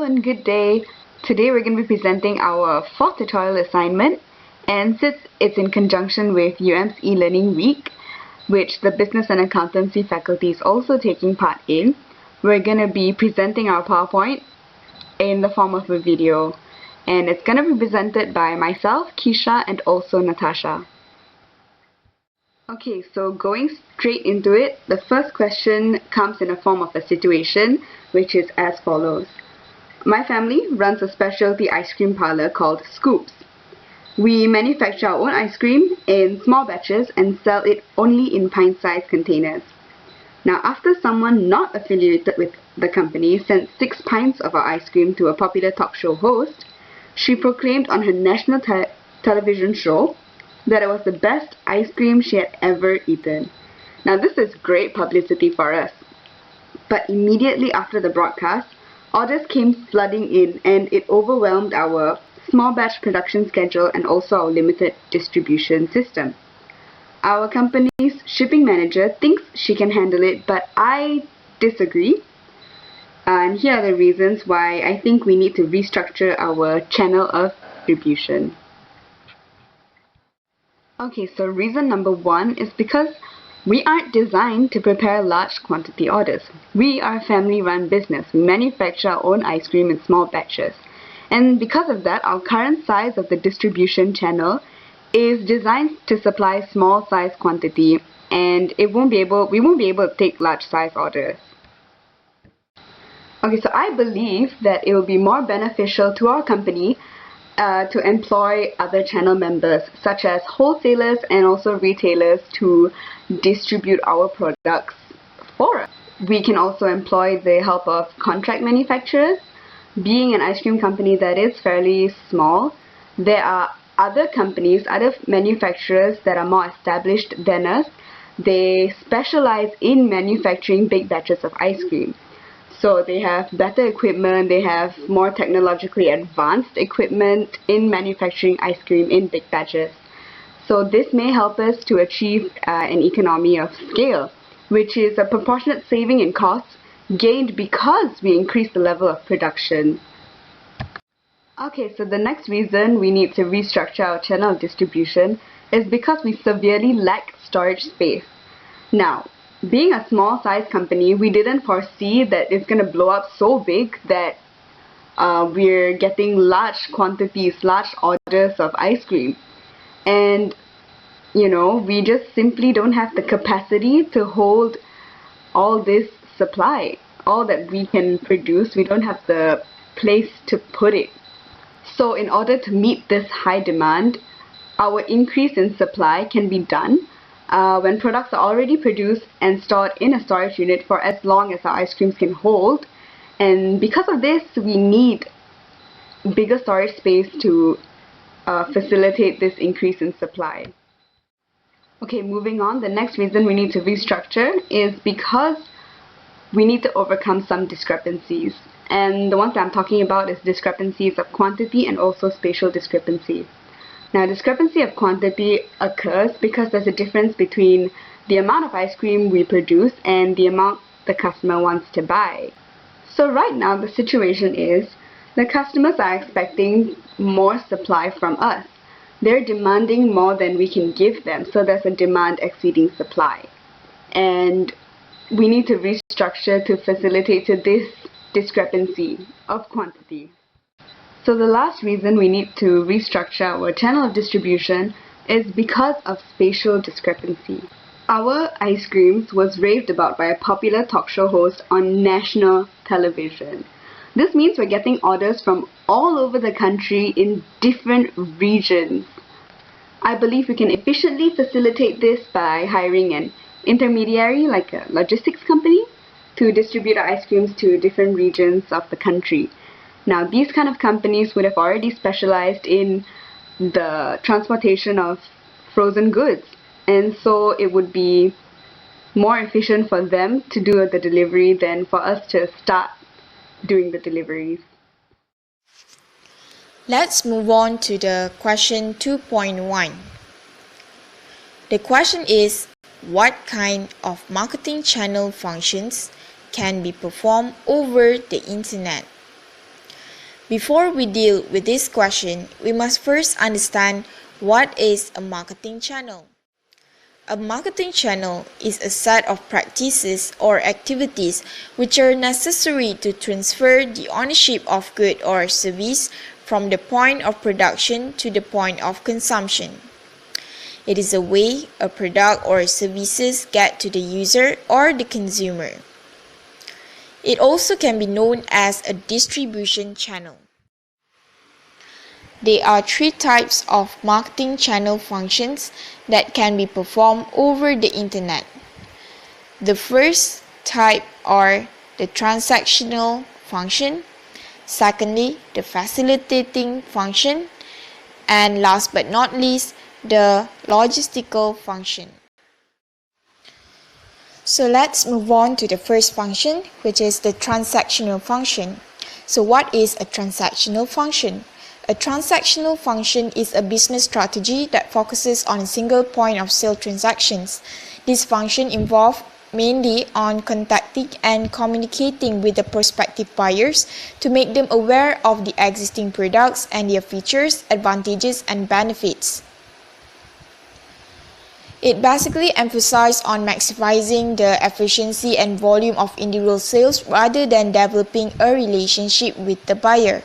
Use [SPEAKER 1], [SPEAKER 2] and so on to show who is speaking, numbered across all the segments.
[SPEAKER 1] Hello and good day. Today we're going to be presenting our fourth tutorial assignment, and since it's in conjunction with UM's e-learning week, which the business and accountancy faculty is also taking part in, we're going to be presenting our PowerPoint in the form of a video, and it's going to be presented by myself, Qysha, and also Natasya. Okay, so going straight into it, the first question comes in the form of a situation, which is as follows. My family runs a specialty ice cream parlor called Scoops. We manufacture our own ice cream in small batches and sell it only in pint-sized containers. Now, after someone not affiliated with the company sent 6 pints of our ice cream to a popular talk show host, she proclaimed on her national television show that it was the best ice cream she had ever eaten. Now, this is great publicity for us. But immediately after the broadcast, orders came flooding in and it overwhelmed our small batch production schedule and also our limited distribution system. Our company's shipping manager thinks she can handle it, but I disagree. And here are the reasons why I think we need to restructure our channel of distribution. Okay, so reason number 1 is because we aren't designed to prepare large quantity orders. We are a family-run business. We manufacture our own ice cream in small batches. And because of that, our current size of the distribution channel is designed to supply small size quantity, and we won't be able to take large size orders. Okay, so I believe that it will be more beneficial to our company to employ other channel members, such as wholesalers and also retailers, to distribute our products for us. We can also employ the help of contract manufacturers. Being an ice cream company that is fairly small, there are other companies, other manufacturers that are more established than us. They specialize in manufacturing big batches of ice cream. So they have better equipment, they have more technologically advanced equipment in manufacturing ice cream in big batches. So this may help us to achieve an economy of scale, which is a proportionate saving in costs gained because we increase the level of production. Okay, so the next reason we need to restructure our channel of distribution is because we severely lack storage space. Now, being a small size company, we didn't foresee that it's going to blow up so big that we're getting large quantities, large orders of ice cream. And, we just simply don't have the capacity to hold all this supply. All that we can produce, we don't have the place to put it. So in order to meet this high demand, our increase in supply can be done when products are already produced and stored in a storage unit for as long as our ice creams can hold. And because of this, we need bigger storage space to facilitate this increase in supply. Okay, moving on, the next reason we need to restructure is because we need to overcome some discrepancies. And the ones that I'm talking about is discrepancies of quantity and also spatial discrepancy. Now, discrepancy of quantity occurs because there's a difference between the amount of ice cream we produce and the amount the customer wants to buy. So right now, the situation is the customers are expecting more supply from us. They're demanding more than we can give them, so there's a demand exceeding supply. And we need to restructure to facilitate this discrepancy of quantity. So the last reason we need to restructure our channel of distribution is because of spatial discrepancy. Our ice creams was raved about by a popular talk show host on national television. This means we're getting orders from all over the country in different regions. I believe we can efficiently facilitate this by hiring an intermediary, like a logistics company, to distribute our ice creams to different regions of the country. Now, these kind of companies would have already specialized in the transportation of frozen goods, and so it would be more efficient for them to do the delivery than for us to start doing the deliveries.
[SPEAKER 2] Let's move on to the question 2.1. The question is, what kind of marketing channel functions can be performed over the internet? Before we deal with this question, we must first understand what is a marketing channel. A marketing channel is a set of practices or activities which are necessary to transfer the ownership of good or service from the point of production to the point of consumption. It is a way a product or services get to the user or the consumer. It also can be known as a distribution channel. There are three types of marketing channel functions that can be performed over the internet. The first type are the transactional function, secondly, the facilitating function, and last but not least, the logistical function. So let's move on to the first function, which is the transactional function. So what is a transactional function? A transactional function is a business strategy that focuses on a single point of sale transactions. This function involves mainly on contacting and communicating with the prospective buyers to make them aware of the existing products and their features, advantages, and benefits. It basically emphasizes on maximizing the efficiency and volume of individual sales rather than developing a relationship with the buyer.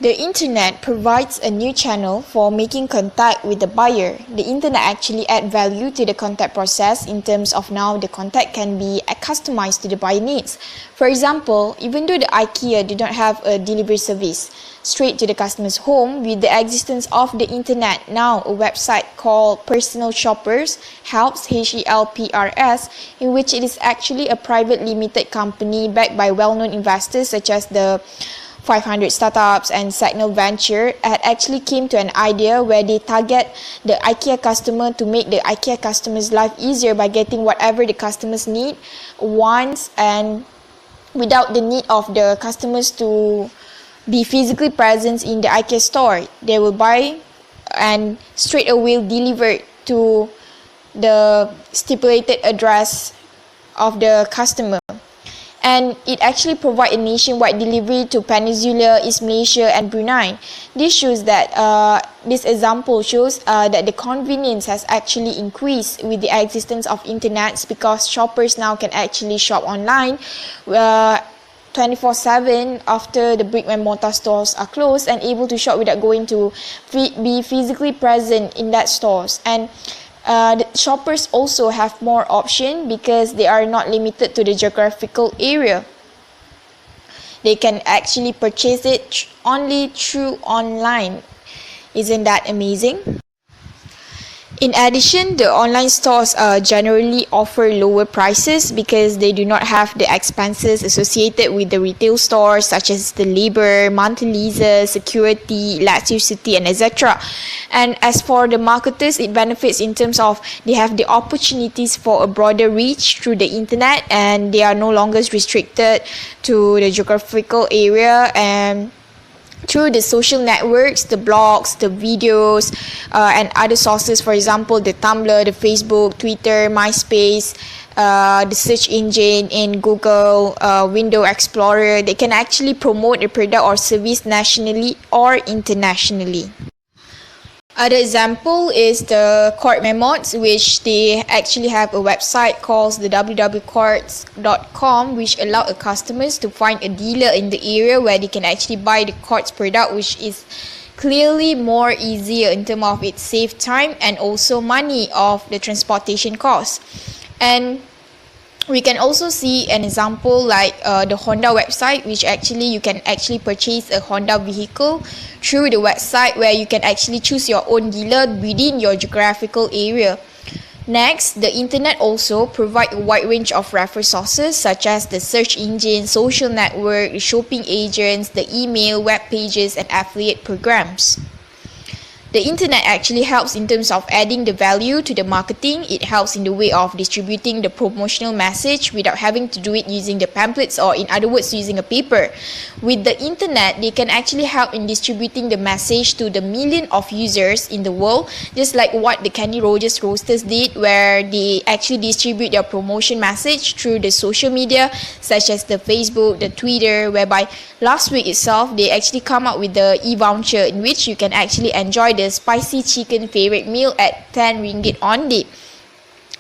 [SPEAKER 2] The internet provides a new channel for making contact with the buyer. The internet actually adds value to the contact process in terms of now the contact can be customized to the buyer needs. For example, even though the IKEA did not have a delivery service straight to the customer's home, with the existence of the internet, now a website called Personal Shoppers helps HELPRS, in which it is actually a private limited company backed by well-known investors such as the 500 startups and Signal Venture had actually came to an idea where they target the IKEA customer to make the IKEA customer's life easier by getting whatever the customers need, wants, and without the need of the customers to be physically present in the IKEA store. They will buy and straight away delivered to the stipulated address of the customer. And it actually provides a nationwide delivery to Peninsula, East Malaysia, and Brunei. This shows that this example shows that the convenience has actually increased with the existence of internet, because shoppers now can actually shop online 24/7 after the brick and mortar stores are closed, and able to shop without going to be physically present in that stores. And the shoppers also have more option because they are not limited to the geographical area. They can actually purchase it only through online. Isn't that amazing? In addition, the online stores generally offer lower prices because they do not have the expenses associated with the retail stores, such as the labor, monthly leases, security, electricity, and etc. And as for the marketers, it benefits in terms of they have the opportunities for a broader reach through the internet, and they are no longer restricted to the geographical area, and through the social networks, the blogs, the videos, and other sources, for example, the Tumblr, the Facebook, Twitter, MySpace, the search engine in Google, Window Explorer, they can actually promote a product or service nationally or internationally. Other example is the Court Memots, which they actually have a website called the www.courts.com, which allow customers to find a dealer in the area where they can actually buy the Courts product, which is clearly more easier in terms of it save time and also money of the transportation cost. And we can also see an example like the Honda website, which actually you can actually purchase a Honda vehicle through the website, where you can actually choose your own dealer within your geographical area. Next, the internet also provide a wide range of reference sources such as the search engine, social network, the shopping agents, the email, web pages, and affiliate programs. The internet actually helps in terms of adding the value to the marketing. It helps in the way of distributing the promotional message without having to do it using the pamphlets, or in other words, using a paper. With the internet, they can actually help in distributing the message to the million of users in the world, just like what the Kenny Rogers Roasters did, where they actually distribute their promotion message through the social media such as the Facebook, the Twitter, whereby last week itself they actually come up with the e-voucher in which you can actually enjoy the spicy chicken favorite meal at 10 ringgit only.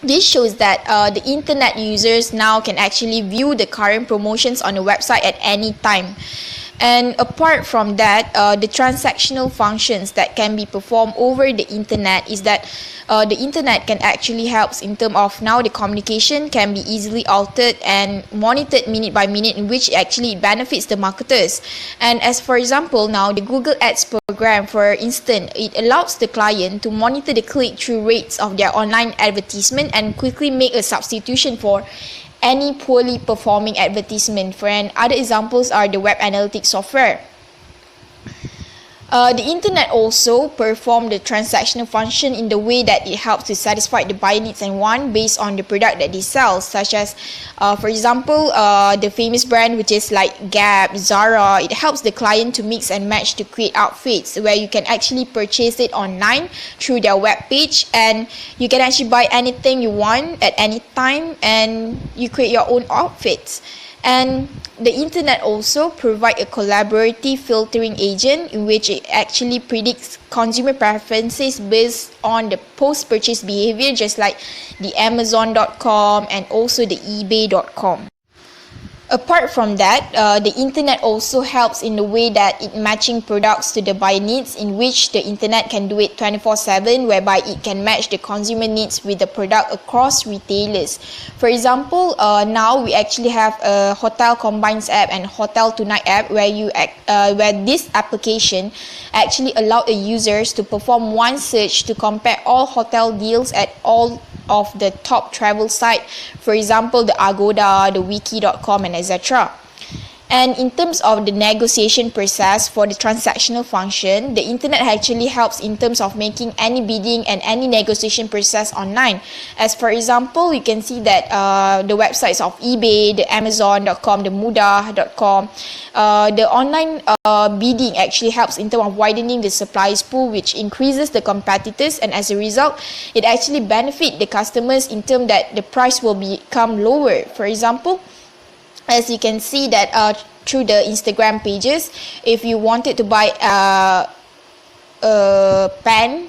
[SPEAKER 2] This shows that the internet users now can actually view the current promotions on the website at any time. And apart from that, the transactional functions that can be performed over the internet is that the internet can actually help in terms of now the communication can be easily altered and monitored minute by minute, in which actually benefits the marketers. And as for example, now the Google Ads program, for instance, it allows the client to monitor the click-through rates of their online advertisement and quickly make a substitution for any poorly performing advertisement. For other examples are the web analytics software. The internet also performs the transactional function in the way that it helps to satisfy the buyer needs and want based on the product that they sell, such as for example the famous brand which is like Gap, Zara. It helps the client to mix and match to create outfits, where you can actually purchase it online through their web page, and you can actually buy anything you want at any time and you create your own outfits. And the internet also provides a collaborative filtering agent in which it actually predicts consumer preferences based on the post-purchase behavior, just like the Amazon.com and also the eBay.com. Apart from that, the internet also helps in the way that it matching products to the buyer needs, in which the internet can do it 24/7, whereby it can match the consumer needs with the product across retailers. For example, now we actually have a Hotel Combines app and Hotel Tonight app, where this application actually allow the users to perform one search to compare all hotel deals at all of the top travel site, for example the Agoda, the Wiki.com, and etc. And in terms of the negotiation process for the transactional function, the internet actually helps in terms of making any bidding and any negotiation process online. As for example, you can see that the websites of eBay, the Amazon.com, the Mudah.com, the online bidding actually helps in terms of widening the suppliers pool, which increases the competitors, and as a result, it actually benefits the customers in terms that the price will become lower. For example, as you can see that through the Instagram pages, if you wanted to buy a pen,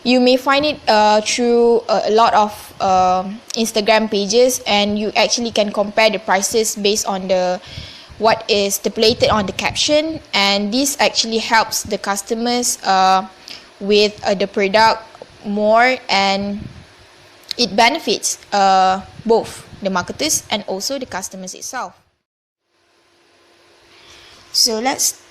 [SPEAKER 2] you may find it through a lot of Instagram pages, and you actually can compare the prices based on what is stipulated on the caption, and this actually helps the customers with the product more, and it benefits both the marketers and also the customers itself. So let's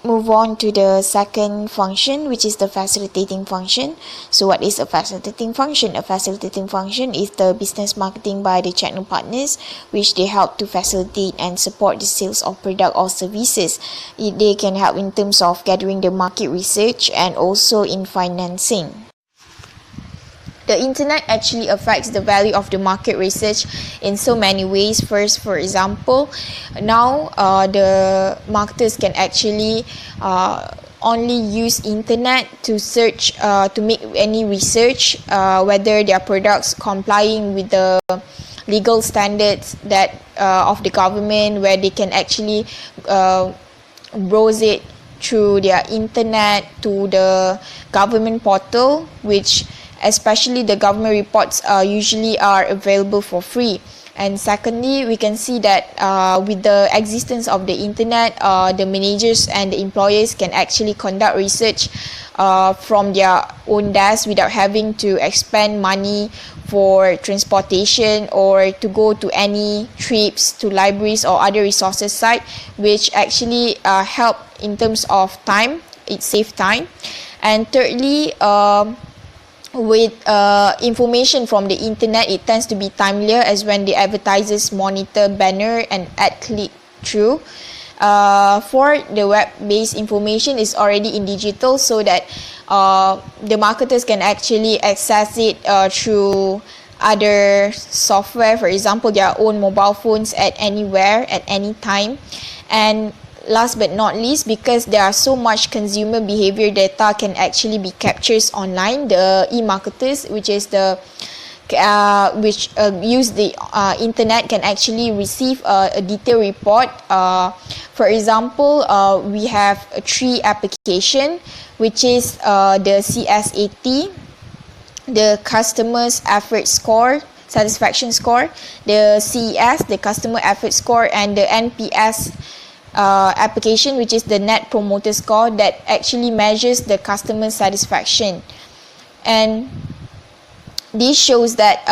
[SPEAKER 2] move on to the second function, which is the facilitating function. So what is a facilitating function? A facilitating function is the business marketing by the channel partners, which they help to facilitate and support the sales of product or services. They can help in terms of gathering the market research and also in financing. The internet actually affects the value of the market research in so many ways. First, for example, now the marketers can actually only use internet to search, to make any research, whether their products complying with the legal standards that of the government, where they can actually browse it through their internet to the government portal, which especially the government reports usually are available for free. And secondly, we can see that with the existence of the internet, the managers and the employers can actually conduct research from their own desk without having to expend money for transportation or to go to any trips to libraries or other resources site, which actually help in terms of time. It saves time. And thirdly, with information from the internet, it tends to be timelier, as when the advertisers monitor banner and ad click through. For the web-based information is already in digital, so that the marketers can actually access it through other software, for example their own mobile phones, at anywhere at any time. And last but not least, because there are so much consumer behavior data can actually be captured online, the e-marketers, which is the use the internet, can actually receive a detailed report. For example, we have a 3 application, which is the CSAT, the Customer's Effort Score, Satisfaction Score, the CES, the Customer Effort Score, and the NPS application, which is the Net Promoter Score, that actually measures the customer satisfaction. And this shows that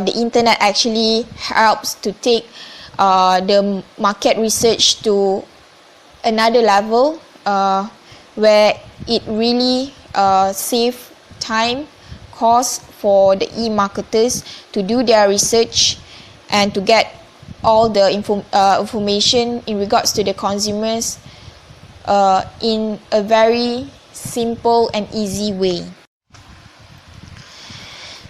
[SPEAKER 2] the internet actually helps to take the market research to another level, where it really saves time, cost for the e-marketers to do their research and to get all the information in regards to the consumers in a very simple and easy way.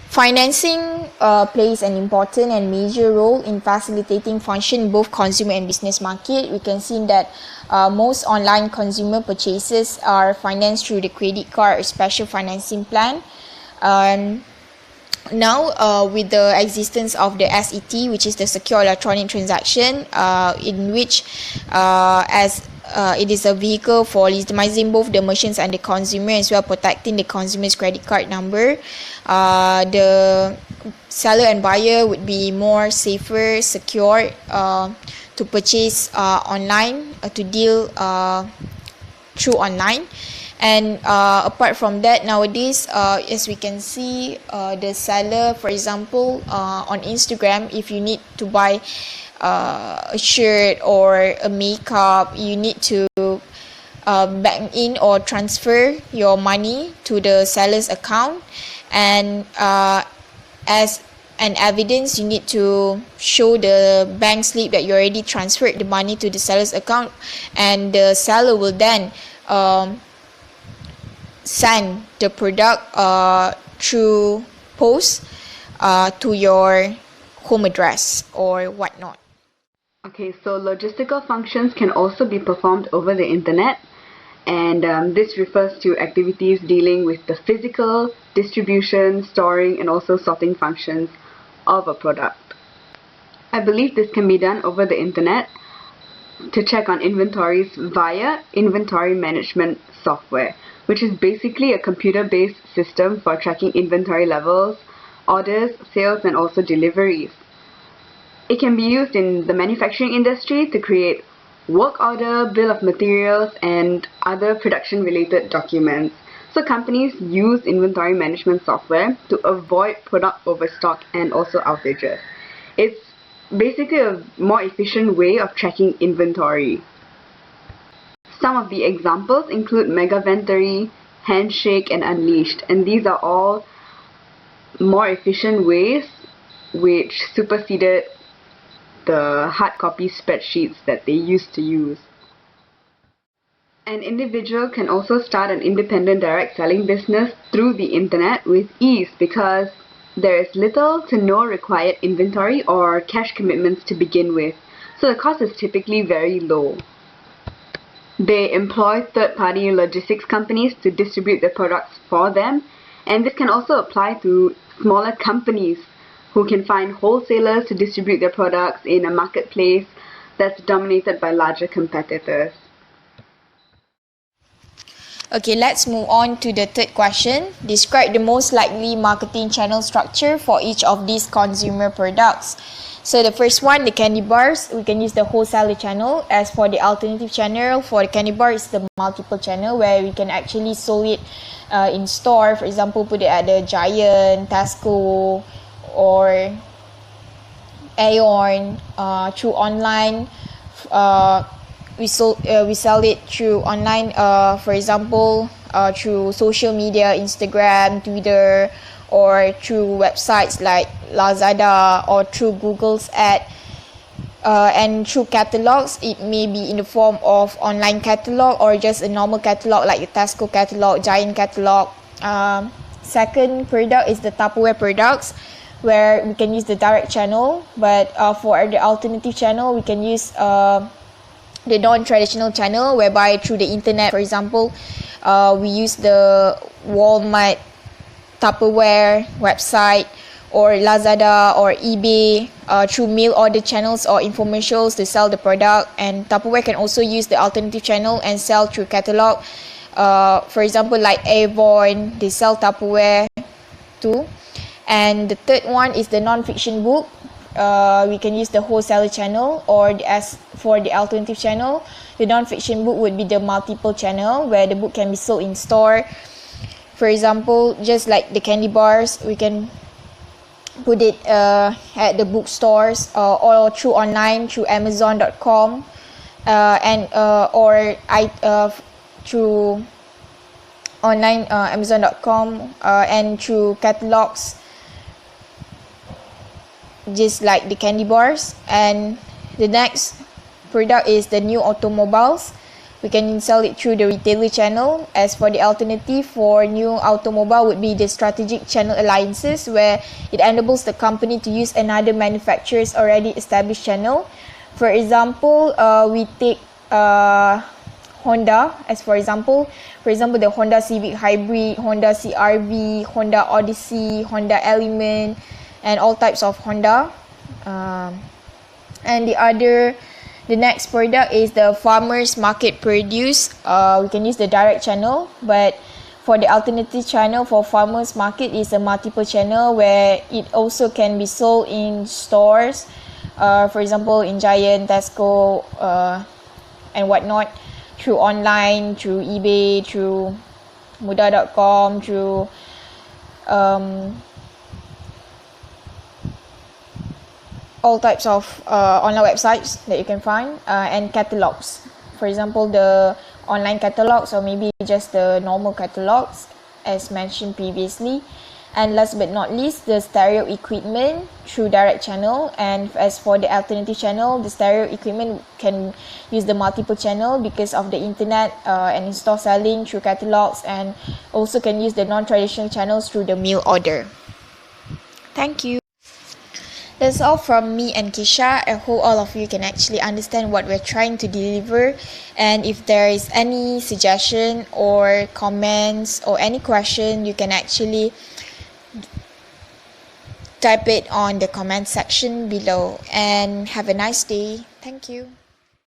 [SPEAKER 2] Financing plays an important and major role in facilitating function in both consumer and business market. We can see that most online consumer purchases are financed through the credit card or special financing plan. Now, with the existence of the SET, which is the Secure Electronic Transaction, in which it is a vehicle for legitimizing both the merchants and the consumer, as well protecting the consumer's credit card number, the seller and buyer would be more safer, secure to purchase online, to deal through online. And apart from that, nowadays, as we can see, the seller, for example, on Instagram, if you need to buy a shirt or a makeup, you need to bank in or transfer your money to the seller's account, and as an evidence, you need to show the bank slip that you already transferred the money to the seller's account, and the seller will then send the product through post to your home address or whatnot.
[SPEAKER 1] Okay, so logistical functions can also be performed over the internet, and this refers to activities dealing with the physical distribution, storing, and also sorting functions of a product. I believe this can be done over the internet to check on inventories via inventory management software, which is basically a computer-based system for tracking inventory levels, orders, sales, and also deliveries. It can be used in the manufacturing industry to create work order, bill of materials, and other production-related documents. So companies use inventory management software to avoid product overstock and also outages. It's basically a more efficient way of tracking inventory. Some of the examples include Megaventory, Handshake, and Unleashed, and these are all more efficient ways which superseded the hard copy spreadsheets that they used to use. An individual can also start an independent direct selling business through the internet with ease, because there is little to no required inventory or cash commitments to begin with, so the cost is typically very low. They employ third-party logistics companies to distribute their products for them, and this can also apply to smaller companies who can find wholesalers to distribute their products in a marketplace that's dominated by larger competitors.
[SPEAKER 2] Okay, let's move on to the third question. Describe the most likely marketing channel structure for each of these consumer products. So the first one, the candy bars, we can use the wholesaler channel. As for the alternative channel, for the candy bar, it's the multiple channel where we can actually sell it in store. For example, put it at the Giant, Tesco, or Aeon, through online. We sell it through online, for example, through social media, Instagram, Twitter, or through websites like Lazada, or through Google's ad. And through catalogs, it may be in the form of online catalog or just a normal catalog like a Tesco catalog, Giant catalog. Second product is the Tupperware products, where we can use the direct channel, but for the alternative channel, we can use the non-traditional channel, whereby through the internet, for example, we use the Walmart Tupperware website, or Lazada or eBay, through mail order channels or infomercials to sell the product. And Tupperware can also use the alternative channel and sell through catalog. For example, like Avon, they sell Tupperware too. And the third one is the non-fiction book. We can use the wholesaler channel, or as for the alternative channel, the non-fiction book would be the multiple channel, where the book can be sold in store. For example, just like the candy bars, we can put it at the bookstores, or through online, through Amazon.com, through online Amazon.com, and through catalogs, just like the candy bars. And the next product is the new automobiles. We can sell it through the retailer channel. As for the alternative for new automobile would be the strategic channel alliances, where it enables the company to use another manufacturer's already established channel. For example, we take Honda as for example, the Honda Civic Hybrid, Honda CR-V, Honda Odyssey, Honda Element, and all types of Honda. And the next product is the farmers market produce. We can use the direct channel, but for the alternative channel for farmers market is a multiple channel, where it also can be sold in stores, for example in Giant, Tesco, and whatnot, through online, through eBay, through mudah.com, through all types of online websites that you can find, and catalogs. For example, the online catalogs, or maybe just the normal catalogs as mentioned previously. And last but not least, the stereo equipment through direct channel. And as for the alternative channel, the stereo equipment can use the multiple channel because of the internet and in-store selling through catalogs, and also can use the non-traditional channels through the mail order. Thank you. That's all from me and Qysha. I hope all of you can actually understand what we're trying to deliver. And if there is any suggestion or comments or any question, you can actually type it on the comment section below. And have a nice day. Thank you.